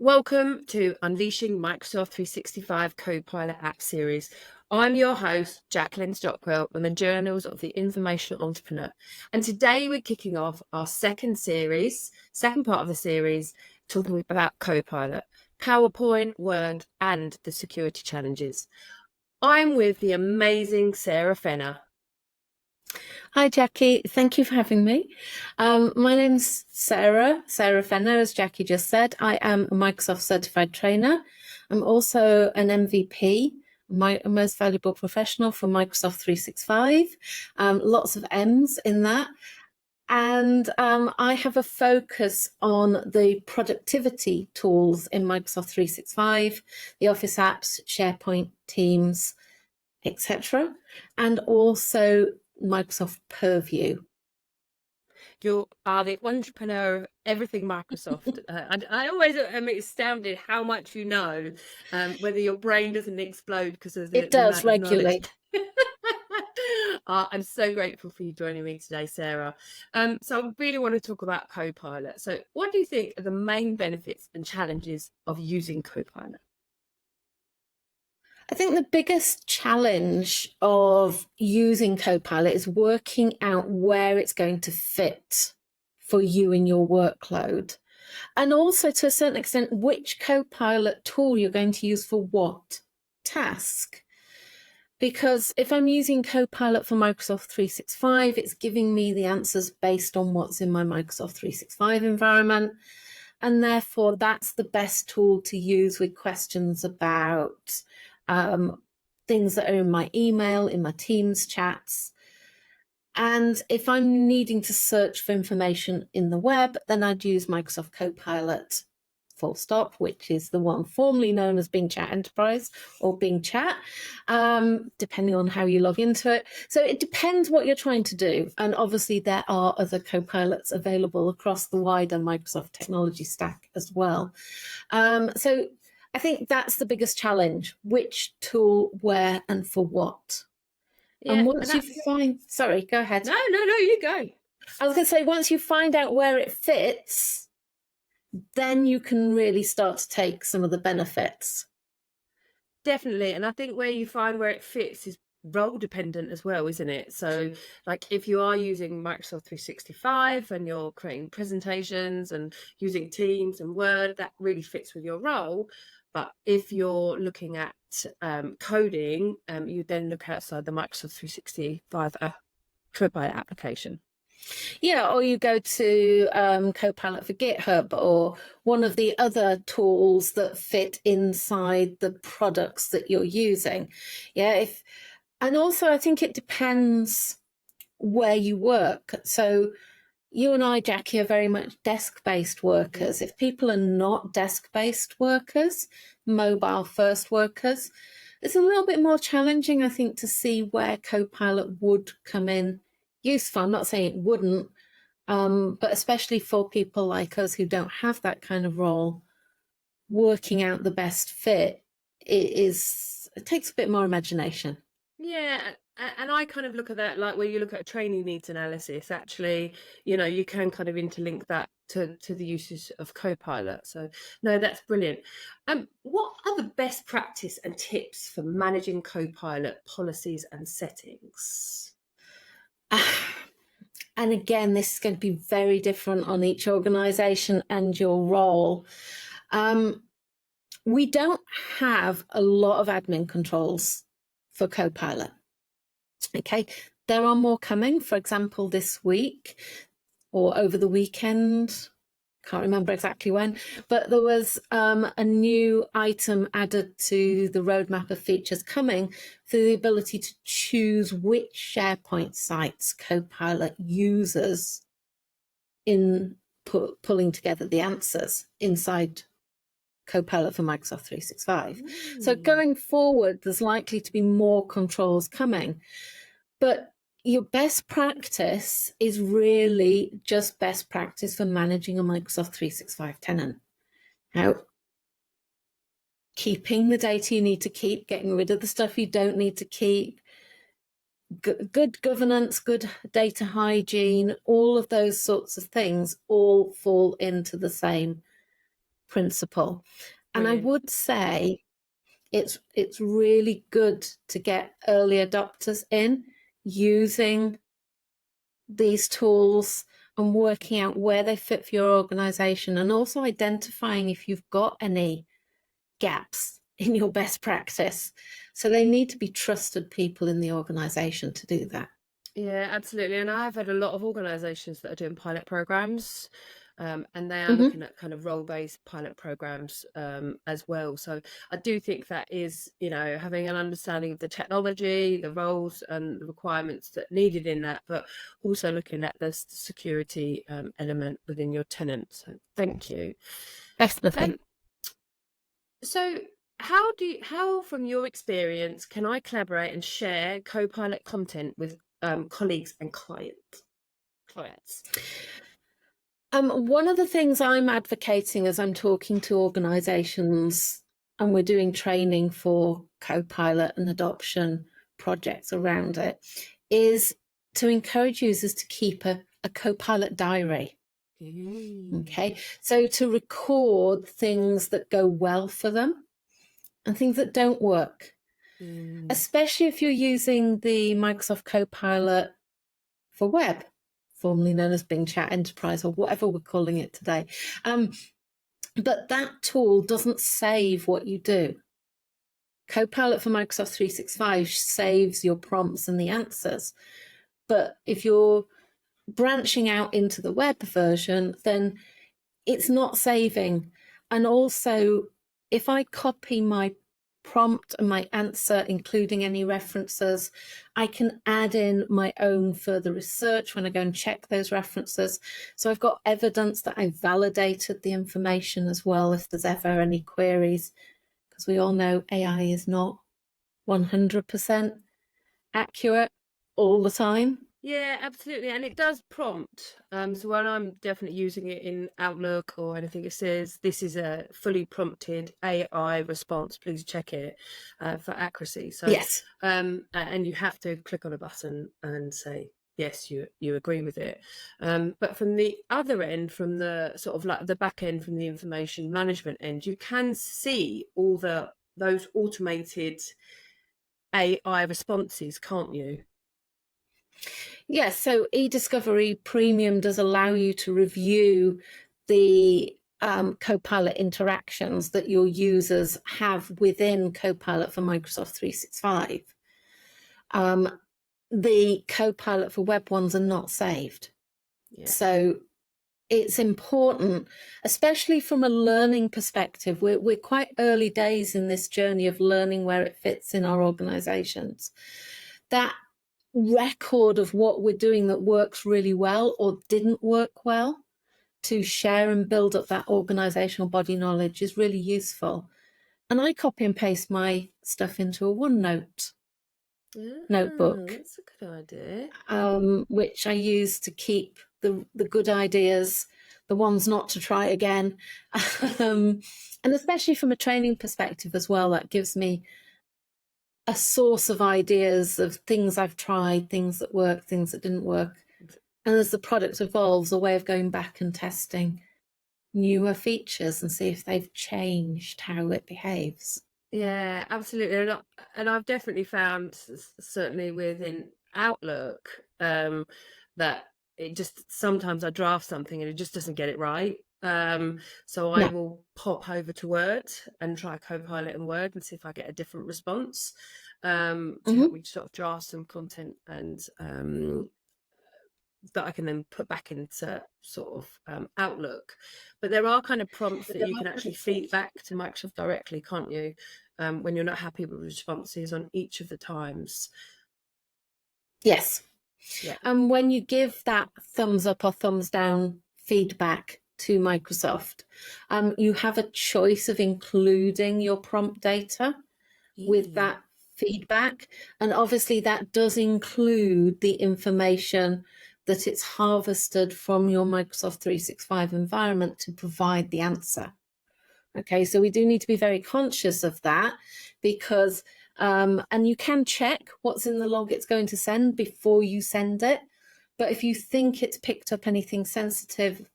Welcome to Unleashing Microsoft 365 Copilot app series. I'm your host, Jacqueline Stockwell, from the Journals of the Information Entrepreneur. And today we're kicking off our second part of the series, talking about Copilot, PowerPoint, Word, and the security challenges. I'm with the amazing Sarah Fenner. Hi, Jackie. Thank you for having me. My name's Sarah Fenner, as Jackie just said. I am a Microsoft certified trainer. I'm also an MVP, my most valuable professional for Microsoft 365. Lots of M's in that. And I have a focus on the productivity tools in Microsoft 365, the Office apps, SharePoint, Teams, etc., and also Microsoft Purview. You are the entrepreneur of everything Microsoft. I always am astounded how much you know, whether your brain doesn't explode because of It the does amount of knowledge. regularly. I'm so grateful for you joining me today, Sarah. So I really want to talk about Copilot. So what do you think are the main benefits and challenges of using Copilot? I think the biggest challenge of using Copilot is working out where it's going to fit for you in your workload. And also, to a certain extent, which Copilot tool you're going to use for what task. Because if I'm using Copilot for Microsoft 365, it's giving me the answers based on what's in my Microsoft 365 environment. And therefore, that's the best tool to use with questions about things that are in my email, in my Teams chats. And if I'm needing to search for information in the web, then I'd use Microsoft Copilot, full stop, which is the one formerly known as Bing Chat Enterprise or Bing Chat, depending on how you log into it. So it depends what you're trying to do. And obviously there are other Copilots available across the wider Microsoft technology stack as well. So I think that's the biggest challenge: which tool, where, and for what. And once you find, sorry, go ahead. No, you go. I was going to say, once you find out where it fits, then you can really start to take some of the benefits. Definitely. And I think where you find where it fits is role dependent as well, isn't it? So like if you are using Microsoft 365 and you're creating presentations and using Teams and Word, that really fits with your role. But if you're looking at coding, you then look outside the Microsoft 365 Copilot application. Yeah, or you go to Copilot for GitHub or one of the other tools that fit inside the products that you're using. Yeah, and also I think it depends where you work. So you and I, Jackie, are very much desk-based workers. If people are not desk-based workers, mobile-first workers, it's a little bit more challenging, I think, to see where Copilot would come in useful. I'm not saying it wouldn't, but especially for people like us who don't have that kind of role, working out the best fit it takes a bit more imagination. Yeah, and I kind of look at that like where you look at a training needs analysis, actually, you can kind of interlink that to the uses of Copilot. So no, that's brilliant. What are the best practice and tips for managing Copilot policies and settings? And again, this is going to be very different on each organization and your role. We don't have a lot of admin controls for Copilot. Okay, there are more coming, for example, this week or over the weekend. Can't remember exactly when, but there was a new item added to the roadmap of features coming for the ability to choose which SharePoint sites Copilot uses in pulling together the answers inside Copilot for Microsoft 365. So going forward, there's likely to be more controls coming. But your best practice is really just best practice for managing a Microsoft 365 tenant. Now, keeping the data you need to keep, getting rid of the stuff you don't need to keep, good governance, good data hygiene, all of those sorts of things all fall into the same principle. And I Brilliant. would say it's really good to get early adopters in using these tools and working out where they fit for your organization, and also identifying if you've got any gaps in your best practice. So they need to be trusted people in the organization to do that. Yeah, absolutely. And I've had a lot of organizations that are doing pilot programs, and they are Mm-hmm. looking at kind of role-based pilot programs as well. So I do think that is, having an understanding of the technology, the roles and the requirements that are needed in that, but also looking at the security element within your tenant. So thank you. Definitely. So how from your experience can I collaborate and share Copilot content with colleagues and clients? One of the things I'm advocating as I'm talking to organizations and we're doing training for Copilot and adoption projects around it is to encourage users to keep a Copilot diary. Okay, so to record things that go well for them and things that don't work, especially if you're using the Microsoft Copilot for web, formerly known as Bing Chat Enterprise or whatever we're calling it today. But that tool doesn't save what you do. Copilot for Microsoft 365 saves your prompts and the answers. But if you're branching out into the web version, then it's not saving. And also, if I copy my prompt and my answer, including any references, I can add in my own further research when I go and check those references. So I've got evidence that I validated the information as well if there's ever any queries, because we all know AI is not 100% accurate all the time. Yeah, absolutely. And it does prompt. So when I'm definitely using it in Outlook or anything, it says this is a fully prompted AI response. Please check it for accuracy. So, Yes. and you have to click on a button and say, yes, you agree with it. But from the other end, from the sort of like the back end, from the information management end, you can see all those automated AI responses, can't you? Yes, so eDiscovery Premium does allow you to review the Copilot interactions that your users have within Copilot for Microsoft 365. The Copilot for web ones are not saved. Yeah. So it's important, especially from a learning perspective. We're quite early days in this journey of learning where it fits in our organizations. That record of what we're doing that works really well or didn't work well, to share and build up that organizational body knowledge is really useful. And I copy and paste my stuff into a OneNote notebook, That's a good idea. which I use to keep the good ideas, the ones not to try again. And especially from a training perspective as well, that gives me a source of ideas of things I've tried, things that work, things that didn't work. And as the product evolves, a way of going back and testing newer features and see if they've changed how it behaves. Yeah, absolutely. And I've definitely found, certainly within Outlook, that it just sometimes I draft something and it just doesn't get it right. So I Yeah. will pop over to Word and try Copilot in Word and see if I get a different response to help me sort of draft some content and that I can then put back into sort of Outlook. But there are kind of prompts that you can actually feed back to Microsoft directly, can't you? When you're not happy with responses on each of the times. Yes. Yeah. And when you give that thumbs up or thumbs down feedback to Microsoft, you have a choice of including your prompt data with that feedback. And obviously that does include the information that it's harvested from your Microsoft 365 environment to provide the answer. Okay, so we do need to be very conscious of that because, and you can check what's in the log it's going to send before you send it. But if you think it's picked up anything sensitive,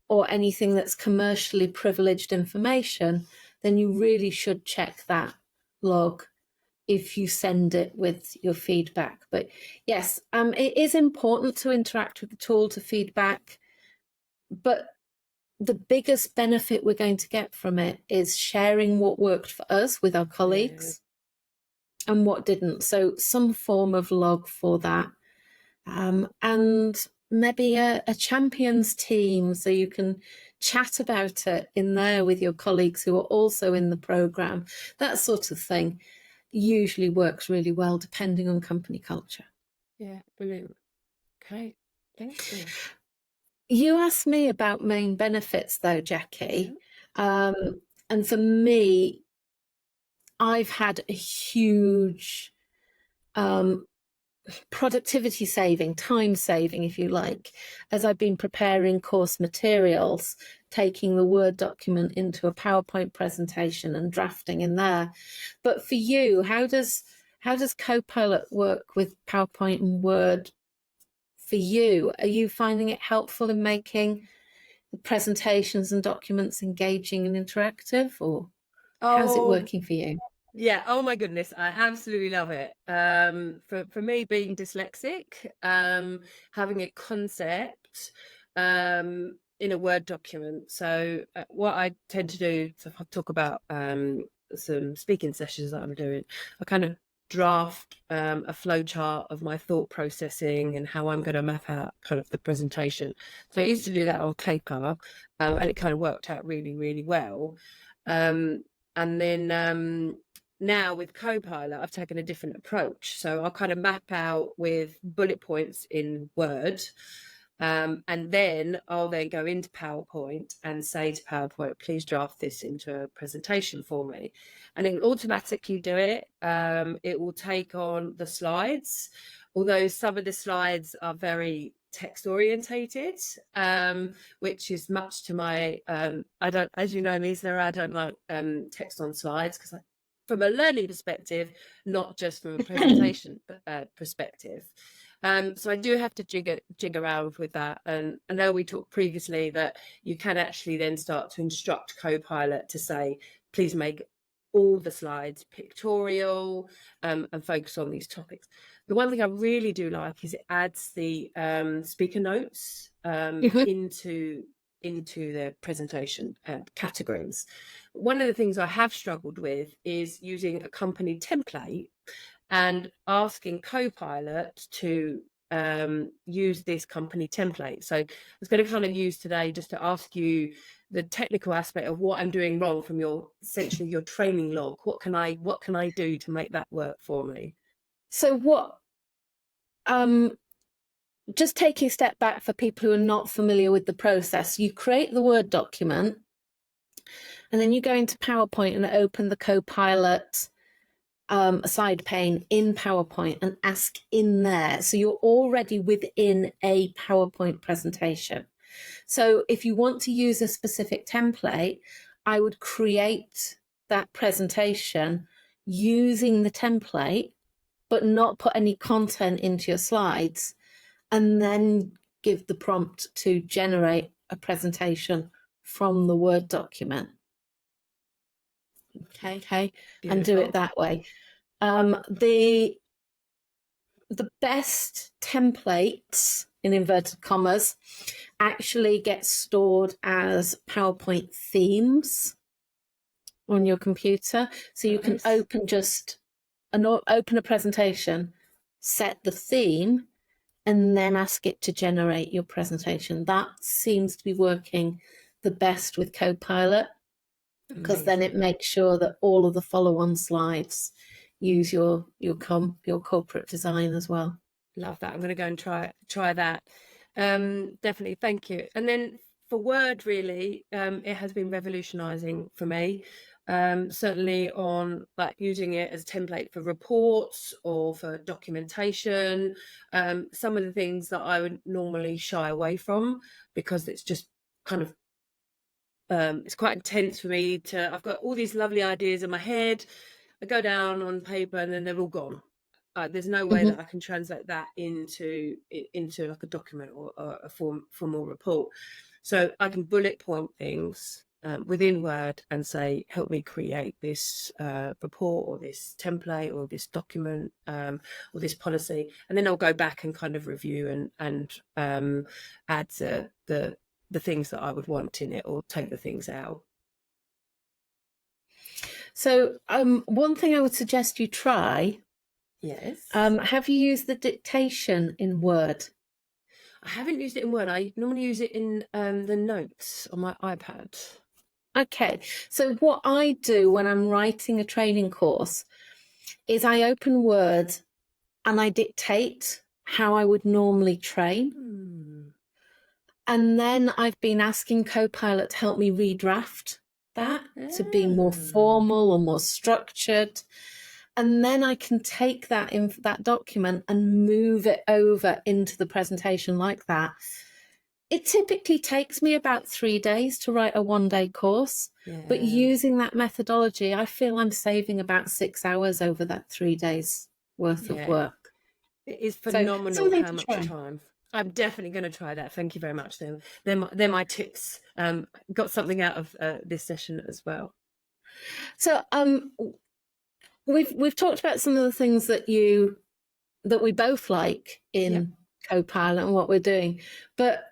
or anything that's commercially privileged information, then you really should check that log if you send it with your feedback. But yes, it is important to interact with the tool to feedback, but the biggest benefit we're going to get from it is sharing what worked for us with our Yeah. colleagues and what didn't. So some form of log for that. And maybe a champions team, so you can chat about it in there with your colleagues who are also in the program. That sort of thing usually works really well depending on company culture. Yeah, brilliant. Okay, thank you. You asked me about main benefits though, Yeah. Jackie. And for me, I've had a huge productivity saving, time saving, if you like, as I've been preparing course materials, taking the Word document into a PowerPoint presentation and drafting in there. But for you, how does Copilot work with PowerPoint and Word for you? Are you finding it helpful in making the presentations and documents engaging and interactive, or how's it Oh, working for you? yeah. Oh my goodness, I absolutely love it. For me, being dyslexic, having a concept in a Word document. So what I tend to do, so if I talk about some speaking sessions that I'm doing, I kind of draft a flow chart of my thought processing and how I'm going to map out kind of the presentation. So I used to do that on paper, and it kind of worked out really, really well. And then now with Copilot, I've taken a different approach. So I'll kind of map out with bullet points in Word. And then I'll then go into PowerPoint and say to PowerPoint, please draft this into a presentation for me. And it will automatically do it. It will take on the slides, although some of the slides are very text orientated, which is much to my I don't, as you know me, Sarah, I don't like text on slides because from a learning perspective, not just from a presentation perspective. So I do have to jig around with that. And I know we talked previously that you can actually then start to instruct Copilot to say, please make all the slides pictorial, and focus on these topics. The one thing I really do like is it adds the speaker notes into the presentation categories. One of the things I have struggled with is using a company template and asking Copilot to use this company template. So I was going to kind of use today just to ask you the technical aspect of what I'm doing wrong from your essentially your training log. What can I do to make that work for me? So what just taking a step back for people who are not familiar with the process, you create the Word document and then you go into PowerPoint and open the Copilot side pane in PowerPoint and ask in there. So you're already within a PowerPoint presentation. So if you want to use a specific template, I would create that presentation using the template, but not put any content into your slides, and then give the prompt to generate a presentation from the Word document. Okay, and do it that way. The best templates, in inverted commas, actually get stored as PowerPoint themes on your computer. So you can open a presentation, set the theme, and then ask it to generate your presentation. That seems to be working the best with Copilot, because then it makes sure that all of the follow-on slides use your corporate design as well. Love that. I'm going to go and try that. Definitely, thank you. And then for Word, really, it has been revolutionizing for me. Certainly on like using it as a template for reports or for documentation. Some of the things that I would normally shy away from because it's just kind of it's quite intense for me I've got all these lovely ideas in my head. I go down on paper and then they're all gone. There's no way that I can translate that into like a document or a formal report. So I can bullet point things within Word and say, help me create this report or this template or this document or this policy, and then I'll go back and kind of review and add the things that I would want in it or take the things out. So one thing I would suggest you try. Yes. Have you used the dictation in Word? I haven't used it in Word. I normally use it in the notes on my iPad. Okay, so what I do when I'm writing a training course is I open Word and I dictate how I would normally train. And then I've been asking Copilot to help me redraft that to be more formal or more structured. And then I can take that document and move it over into the presentation like that. It typically takes me about 3 days to write a 1-day course, but using that methodology, I feel I'm saving about 6 hours over that 3 days worth of work. It is phenomenal so how much time. I'm definitely going to try that. Thank you very much. They're my tips. Got something out of this session as well. So we've talked about some of the things that we both like in Copilot and what we're doing, but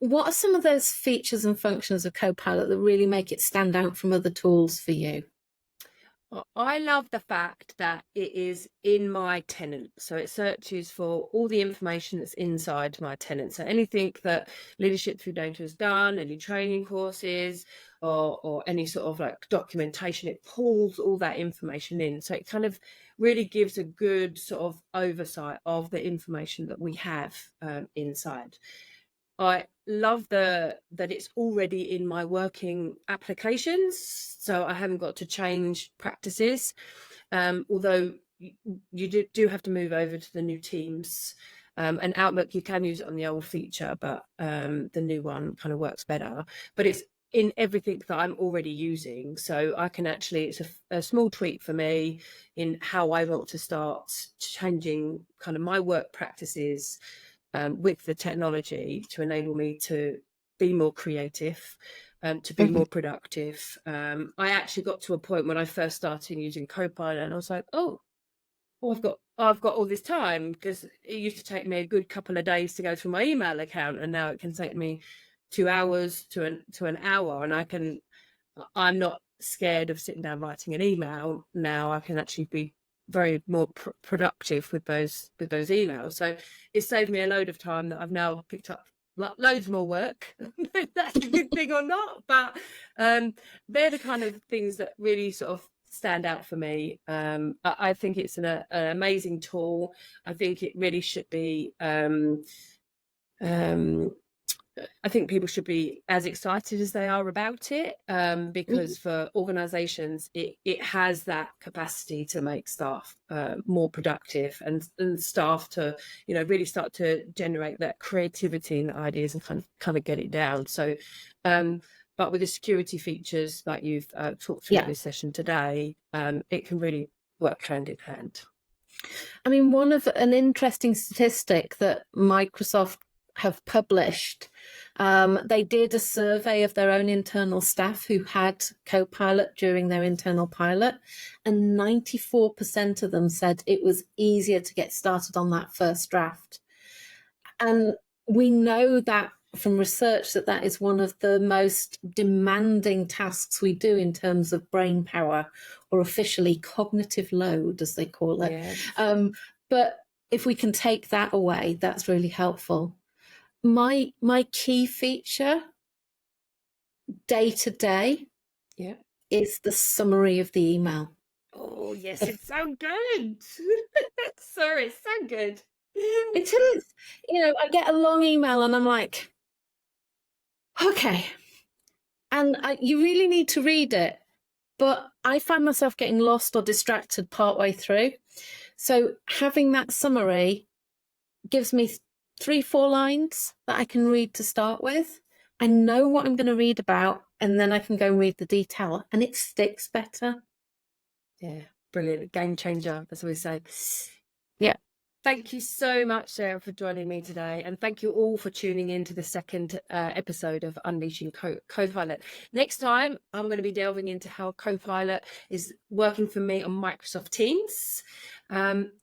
what are some of those features and functions of Copilot that really make it stand out from other tools for you? I love the fact that it is in my tenant. So it searches for all the information that's inside my tenant. So anything that Leadership Through Data has done, any training courses or any sort of like documentation, it pulls all that information in. So it kind of really gives a good sort of oversight of the information that we have inside. I love that it's already in my working applications, so I haven't got to change practices. Although you do have to move over to the new Teams. And Outlook, you can use it on the old feature, but the new one kind of works better. But it's in everything that I'm already using, so I can actually, it's a small tweak for me in how I want to start changing kind of my work practices with the technology to enable me to be more creative, to be more productive. I actually got to a point when I first started using Copilot and I was like, I've got all this time, because it used to take me a good couple of days to go through my email account, and now it can take me 2 hours to an hour, and I'm not scared of sitting down writing an email. Now I can actually be very more productive with those emails. So it saved me a load of time that I've now picked up loads more work. If that's a good thing or not, but they're the kind of things that really sort of stand out for me. I think it's an amazing tool. I think it really should be I think people should be as excited as they are about it, because for organisations, it has that capacity to make staff more productive and staff to, really start to generate that creativity and ideas and kind of get it down. So, but with the security features like you've talked through this session today, it can really work hand in hand. I mean, an interesting statistic that Microsoft have published, they did a survey of their own internal staff who had Copilot during their internal pilot, and 94% of them said it was easier to get started on that first draft. And we know that from research that is one of the most demanding tasks we do in terms of brain power, or officially cognitive load, as they call it. Yes. But if we can take that away, that's really helpful. My key feature day to day is the summary of the email. Oh yes, it's so good. Sorry, it's so good. It is. I get a long email and I'm like, okay, and you really need to read it, but I find myself getting lost or distracted partway through. So having that summary gives me 3-4 lines that I can read to start with. I know what I'm going to read about, and then I can go and read the detail, and it sticks better. Yeah, brilliant. Game changer, as we say. Yeah. Thank you so much, Sarah, for joining me today. And thank you all for tuning in to the second episode of Unleashing Copilot. Next time, I'm going to be delving into how Copilot is working for me on Microsoft Teams.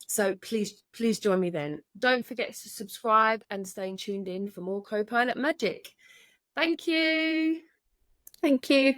So please join me then. Don't forget to subscribe and stay tuned in for more Copilot magic. Thank you. Thank you.